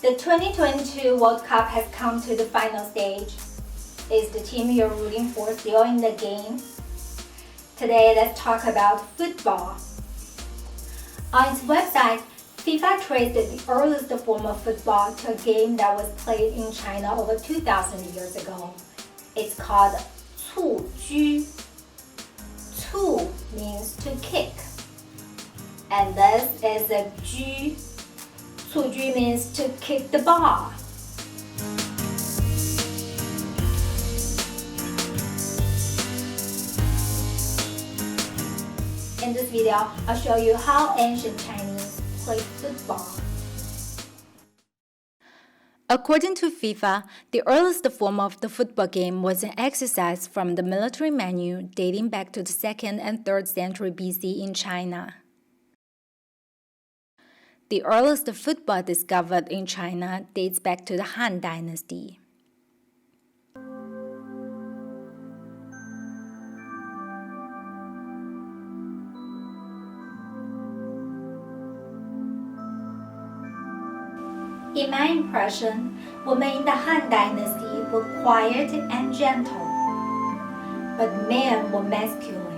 The 2022 World Cup has come to the final stage. Is the team you're rooting for still in the game? Today, let's talk about football. On its website, FIFA traced the earliest form of football to a game that was played in China over 2,000 years ago. It's called Cuju. Cu means to kick, and this is a Ju. Cuju means to kick the ball. In this video, I'll show you how ancient Chinese played football. According to FIFA, the earliest form of the football game was an exercise from the military manual dating back to the 2nd and 3rd century BC in China. The earliest football discovered in China dates back to the Han Dynasty. In my impression, women in the Han Dynasty were quiet and gentle, but men were masculine.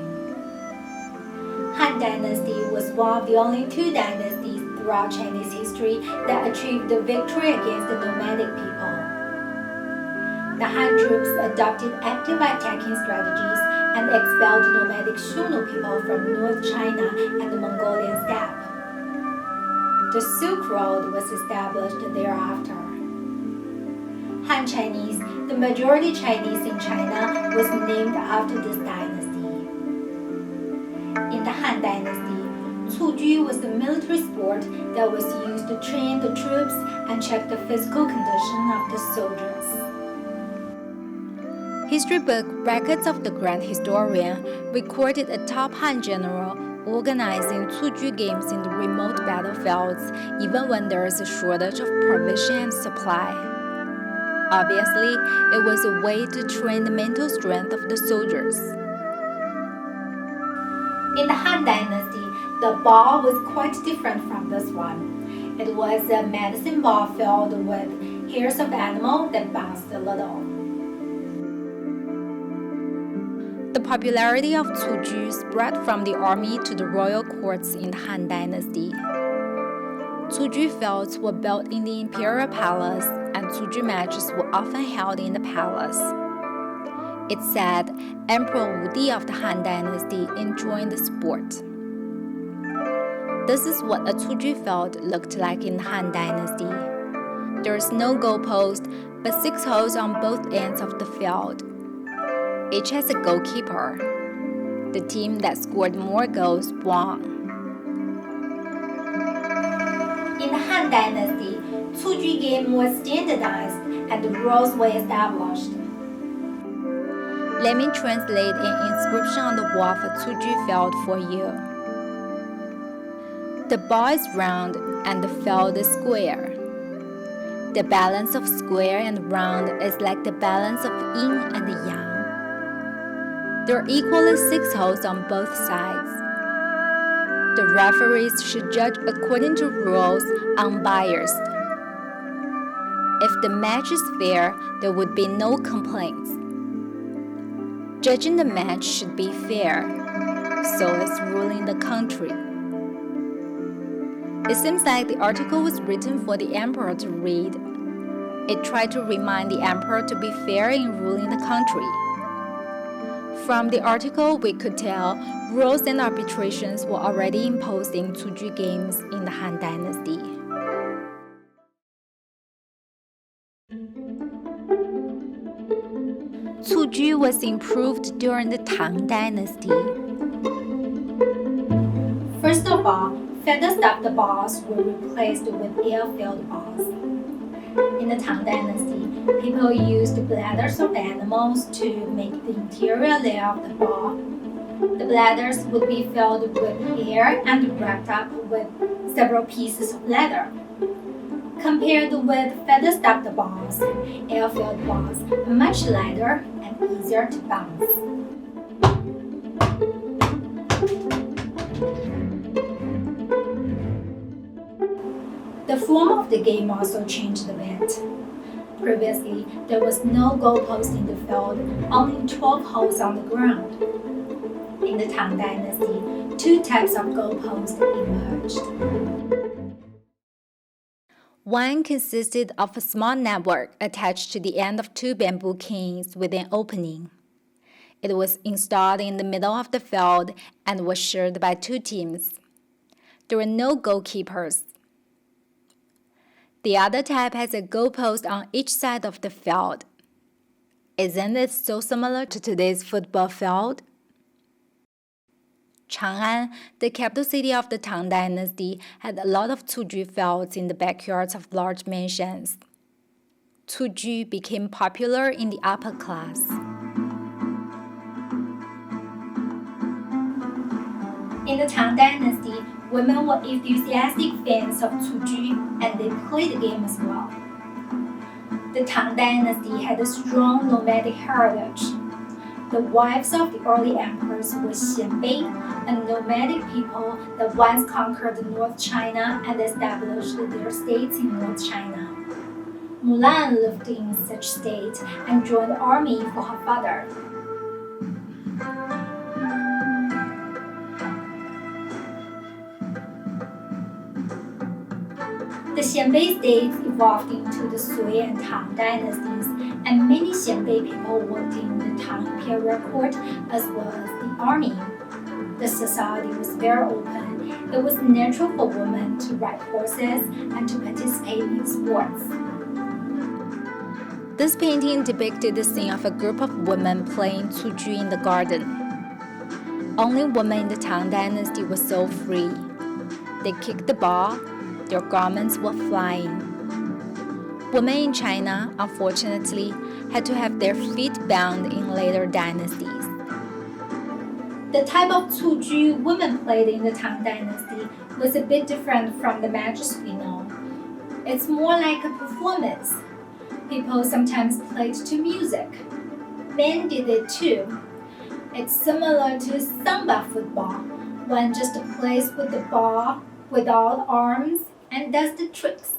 Han Dynasty was one of the only two dynasties throughout Chinese history that achieved the victory against the nomadic people. The Han troops adopted active attacking strategies and expelled nomadic Shunu people from North China and the Mongolian steppe. The Silk Road was established thereafter. Han Chinese, the majority Chinese in China, was named after this dynasty. In the Han Dynasty, Cuju was the military sport that was used to train the troops and check the physical condition of the soldiers. History book Records of the Grand Historian recorded a top Han general organizing Cuju games in the remote battlefields even when there is a shortage of provision and supply. Obviously, it was a way to train the mental strength of the soldiers. In the Han Dynasty, the ball was quite different from this one. It was a medicine ball filled with hairs of animal that bounced a little. The popularity of Cuju spread from the army to the royal courts in the Han Dynasty. Cuju fields were built in the imperial palace, and Cuju matches were often held in the palace. It's said Emperor Wudi of the Han Dynasty enjoyed the sport. This is what a Cuju field looked like in the Han Dynasty. There is no goalpost, but 6 holes on both ends of the field. Each has a goalkeeper. The team that scored more goals won. In the Han Dynasty, Cuju game was standardized and the rules were established. Let me translate an inscription on the wall for Cuju field for you. The ball is round and the field is square. The balance of square and round is like the balance of yin and yang. There are equally 6 holes on both sides. The referees should judge according to rules, unbiased. If the match is fair, there would be no complaints. Judging the match should be fair, so is ruling the country. It seems like the article was written for the emperor to read. It tried to remind the emperor to be fair in ruling the country. From the article, we could tell rules and arbitrations were already imposed in Cuju games in the Han Dynasty. Cuju was improved during the Tang Dynasty. First of all, feather-stuffed balls were replaced with air-filled balls. In the Tang Dynasty, people used bladders of animals to make the interior layer of the ball. The bladders would be filled with air and wrapped up with several pieces of leather. Compared with feather-stuffed balls, air-filled balls are much lighter and easier to bounce. The form of the game also changed a bit. Previously, there was no goalpost in the field, only 12 holes on the ground. In the Tang Dynasty, two types of goalposts emerged. One consisted of a small network attached to the end of two bamboo canes with an opening. It was installed in the middle of the field and was shared by two teams. There were no goalkeepers. The other type has a goalpost on each side of the field. Isn't it so similar to today's football field? Chang'an, the capital city of the Tang Dynasty, had a lot of Cuju fields in the backyards of large mansions. Cuju became popular in the upper class. In the Tang Dynasty, women were enthusiastic fans of Cuju and they played the game as well. The Tang Dynasty had a strong nomadic heritage. The wives of the early emperors were Xianbei, a nomadic people that once conquered North China and established their states in North China. Mulan lived in such state and joined the army for her father. The Xianbei states evolved into the Sui and Tang dynasties, and many Xianbei people worked in the Tang imperial court as well as the army. The society was very open. It was natural for women to ride horses and to participate in sports. This painting depicted the scene of a group of women playing Cuju in the garden. Only women in the Tang dynasty were so free. They kicked the ball. Their garments were flying. Women in China, unfortunately, had to have their feet bound in later dynasties. The type of Cuju women played in the Tang Dynasty was a bit different from the matches we know. It's more like a performance. People sometimes played to music. Men did it too. It's similar to Samba football. One just plays with the ball without arms and does the tricks.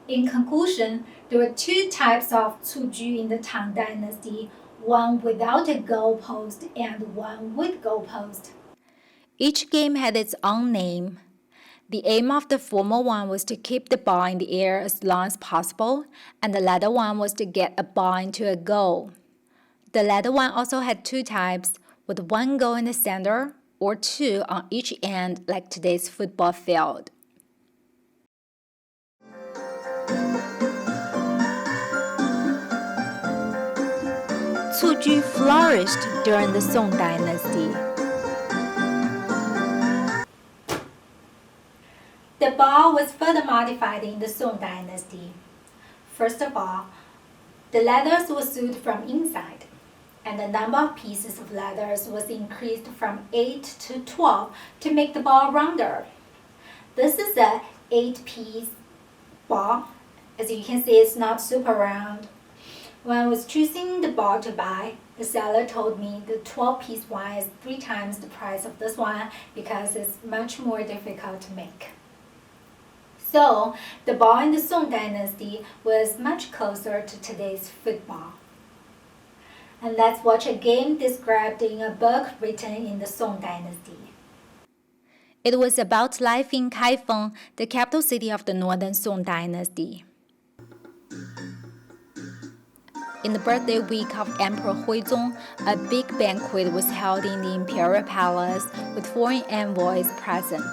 In conclusion, there were two types of Cuju in the Tang Dynasty, one without a goalpost and one with goalpost. Each game had its own name. The aim of the former one was to keep the ball in the air as long as possible, and the latter one was to get a ball into a goal. The latter one also had two types, with one goal in the center or two on each end like today's football field. Cuju flourished during the Song Dynasty. The ball was further modified in the Song Dynasty. First of all, the leathers were sewed from inside, and the number of pieces of leathers was increased from 8 to 12 to make the ball rounder. This is a 8-piece ball. As you can see, it's not super round. When I was choosing the ball to buy, the seller told me the 12-piece one is 3 times the price of this one because it's much more difficult to make. So, the ball in the Song Dynasty was much closer to today's football. And let's watch a game described in a book written in the Song Dynasty. It was about life in Kaifeng, the capital city of the northern Song Dynasty. In the birthday week of Emperor Huizong, a big banquet was held in the imperial palace with foreign envoys present.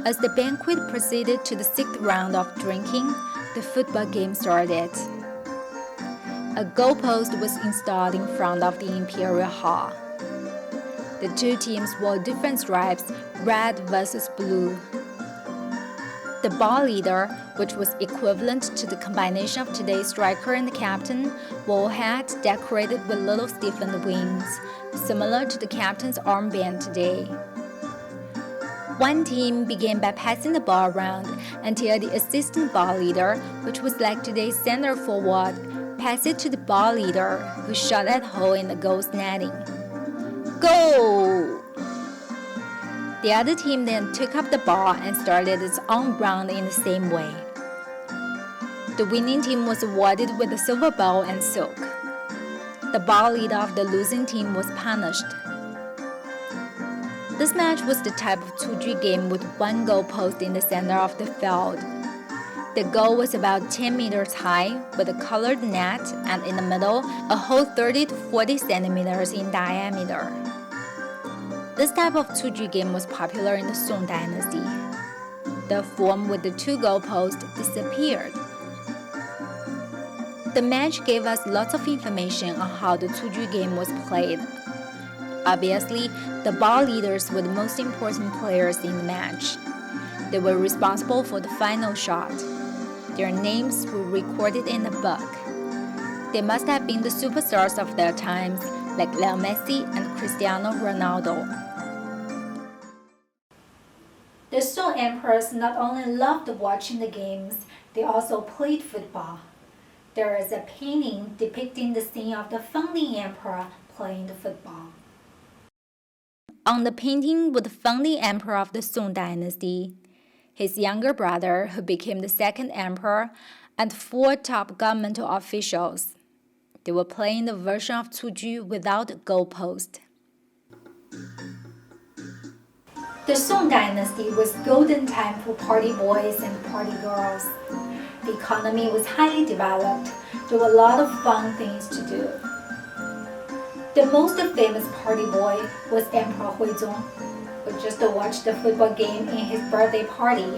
As the banquet proceeded to the 6th round of drinking, the football game started. A goalpost was installed in front of the imperial hall. The two teams wore different stripes, red versus blue. The ball leader, which was equivalent to the combination of today's striker and the captain, wore a hat decorated with little stiffened wings, similar to the captain's armband today. One team began by passing the ball around until the assistant ball leader, which was like today's center forward, passed it to the ball leader, who shot at hole in the goal's netting. Goal! The other team then took up the ball and started its own round in the same way. The winning team was awarded with a silver ball and silk. The ball leader of the losing team was punished. This match was the type of Cuju game with one goal post in the center of the field. The goal was about 10 meters high with a colored net and in the middle a hole 30 to 40 centimeters in diameter. This type of Cuju game was popular in the Song Dynasty. The form with the two goal posts disappeared. The match gave us lots of information on how the Cuju game was played. Obviously, the ball leaders were the most important players in the match. They were responsible for the final shot. Their names were recorded in the book. They must have been the superstars of their times, like Lionel Messi and Cristiano Ronaldo. The Song emperors not only loved watching the games, they also played football. There is a painting depicting the scene of the founding emperor playing the football. On the painting was the founding emperor of the Song Dynasty, his younger brother who became the second emperor, and 4 top governmental officials. They were playing the version of Cuju without a goalpost. The Song Dynasty was golden time for party boys and party girls. The economy was highly developed. There were a lot of fun things to do. The most famous party boy was Emperor Huizong, who just watched the football game in his birthday party.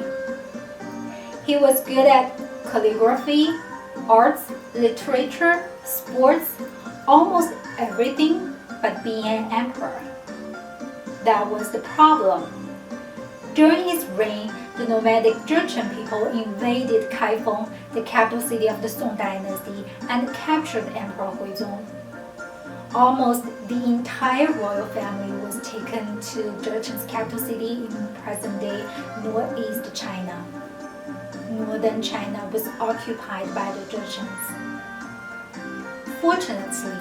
He was good at calligraphy, arts, literature, sports, almost everything but being an emperor. That was the problem. During his reign, the nomadic Jurchen people invaded Kaifeng, the capital city of the Song Dynasty, and captured Emperor Huizong. Almost the entire royal family was taken to Jurchen's capital city in present-day northeast China. Northern China was occupied by the Jurchens. Fortunately,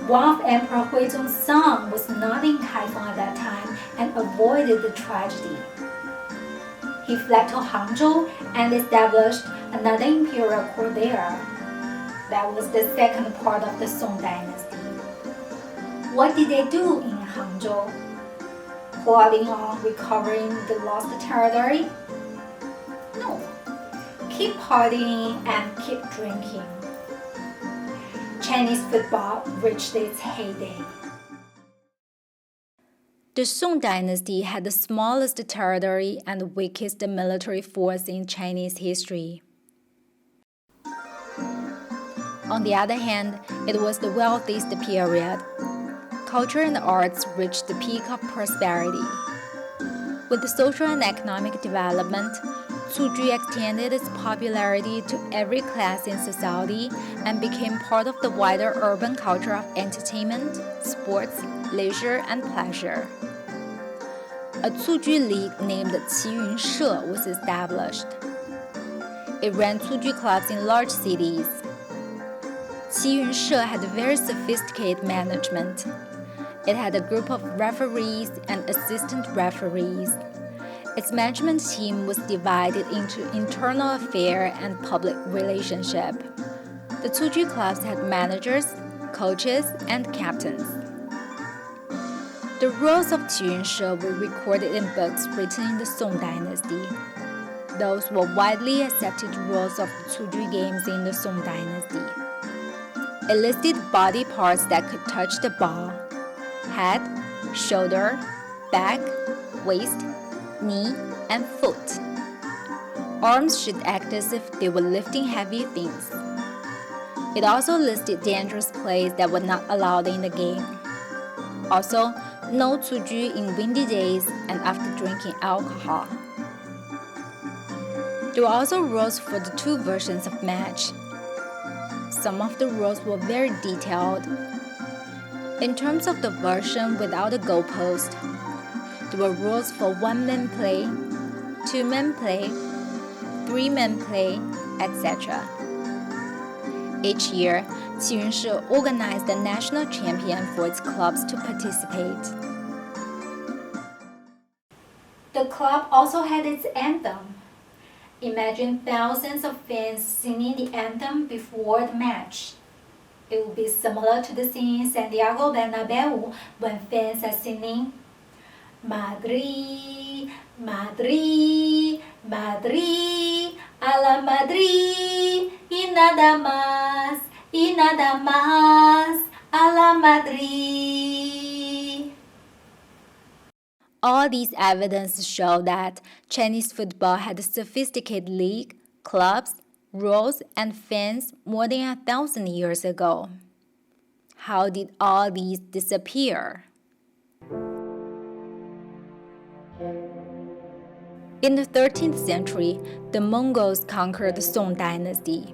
one of Emperor Huizong's sons was not in Kaifeng at that time and avoided the tragedy. He fled to Hangzhou and established another imperial court there. That was the second part of the Song Dynasty. What did they do in Hangzhou? Plotting on recovering the lost territory? No. Keep partying and keep drinking. Chinese football reached its heyday. The Song Dynasty had the smallest territory and the weakest military force in Chinese history. On the other hand, it was the wealthiest period. Culture and arts reached the peak of prosperity. With the social and economic development, Cuju extended its popularity to every class in society and became part of the wider urban culture of entertainment, sports, leisure, and pleasure. A Cuju league named Qiyun She was established. It ran Cuju clubs in large cities. Qiyun She had very sophisticated management. It had a group of referees and assistant referees. Its management team was divided into internal affair and public relationship. The Cuju clubs had managers, coaches, and captains. The rules of Qiyun She were recorded in books written in the Song Dynasty. Those were widely accepted rules of the Cuju games in the Song Dynasty. It listed body parts that could touch the ball: head, shoulder, back, waist, knee, and foot. Arms should act as if they were lifting heavy things. It also listed dangerous plays that were not allowed in the game. Also, no Cuju in windy days and after drinking alcohol. There were also rules for the 2 versions of match. Some of the rules were very detailed. In terms of the version without a goalpost, there were rules for 1-man play, 2-man play, 3-man play, etc. Each year, Qiyun She organized a national champion for its clubs to participate. club also had its anthem. Imagine thousands of fans singing the anthem before the match. It would be similar to the scene in Santiago Bernabeu when fans are singing Madrid, Madrid, Madrid, a la Madrid, y nada más, a la Madrid. All these evidence show that Chinese football had a sophisticated league, clubs, rules, and fans more than 1,000 years ago. How did all these disappear? In the 13th century, the Mongols conquered the Song Dynasty.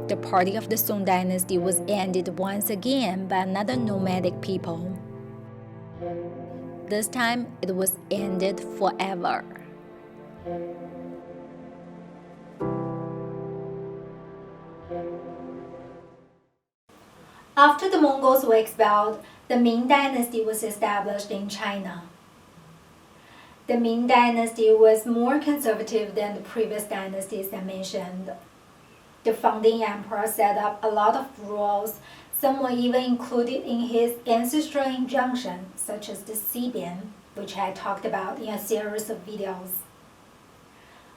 The party of the Song Dynasty was ended once again by another nomadic people. This time, it was ended forever. After the Mongols were expelled, the Ming Dynasty was established in China. The Ming Dynasty was more conservative than the previous dynasties I mentioned. The founding emperor set up a lot of rules. Some were even included in his ancestral injunction, such as the Sibian, which I talked about in a series of videos.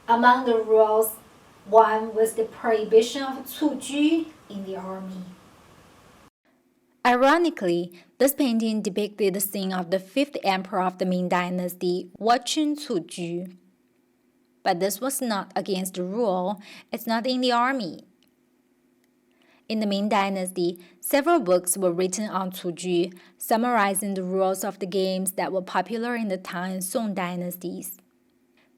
Among the rules, one was the prohibition of Cuju in the army. Ironically, this painting depicted the scene of the fifth emperor of the Ming Dynasty watching Cuju. But this was not against the rule, it's not in the army. In the Ming Dynasty, several books were written on Cuju, summarizing the rules of the games that were popular in the Tang and Song dynasties.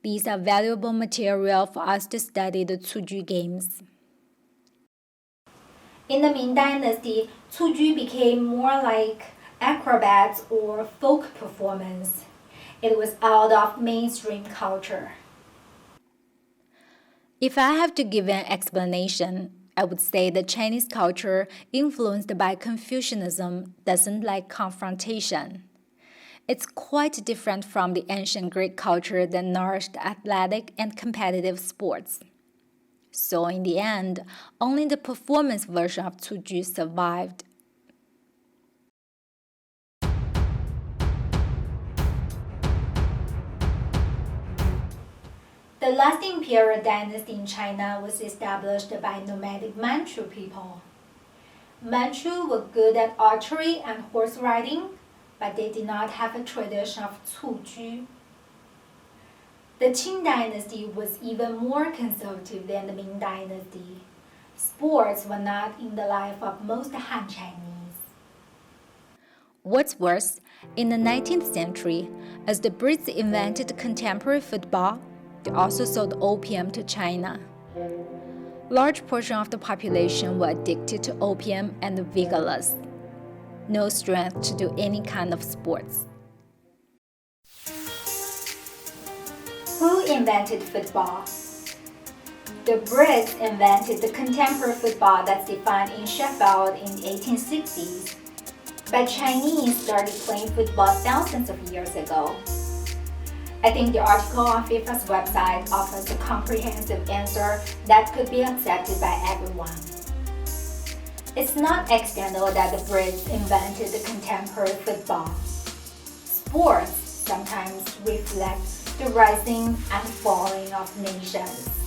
These are valuable material for us to study the Cuju games. In the Ming Dynasty, Cuju became more like acrobats or folk performance. It was out of mainstream culture. If I have to give an explanation, I would say that Chinese culture, influenced by Confucianism, doesn't like confrontation. It's quite different from the ancient Greek culture that nourished athletic and competitive sports. So in the end, only the performance version of Cuju survived. The last imperial dynasty in China was established by nomadic Manchu people. Manchu were good at archery and horse riding, but they did not have a tradition of Cuju. The Qing dynasty was even more conservative than the Ming dynasty. Sports were not in the life of most Han Chinese. What's worse, in the 19th century, as the Brits invented contemporary football, they also sold opium to China. Large portion of the population were addicted to opium and vigorless. No strength to do any kind of sports. Who invented football? The Brits invented the contemporary football that's defined in Sheffield in the 1860s. But Chinese started playing football thousands of years ago. I think the article on FIFA's website offers a comprehensive answer that could be accepted by everyone. It's not accidental that the Brits invented the contemporary football. Sports sometimes reflect the rising and falling of nations.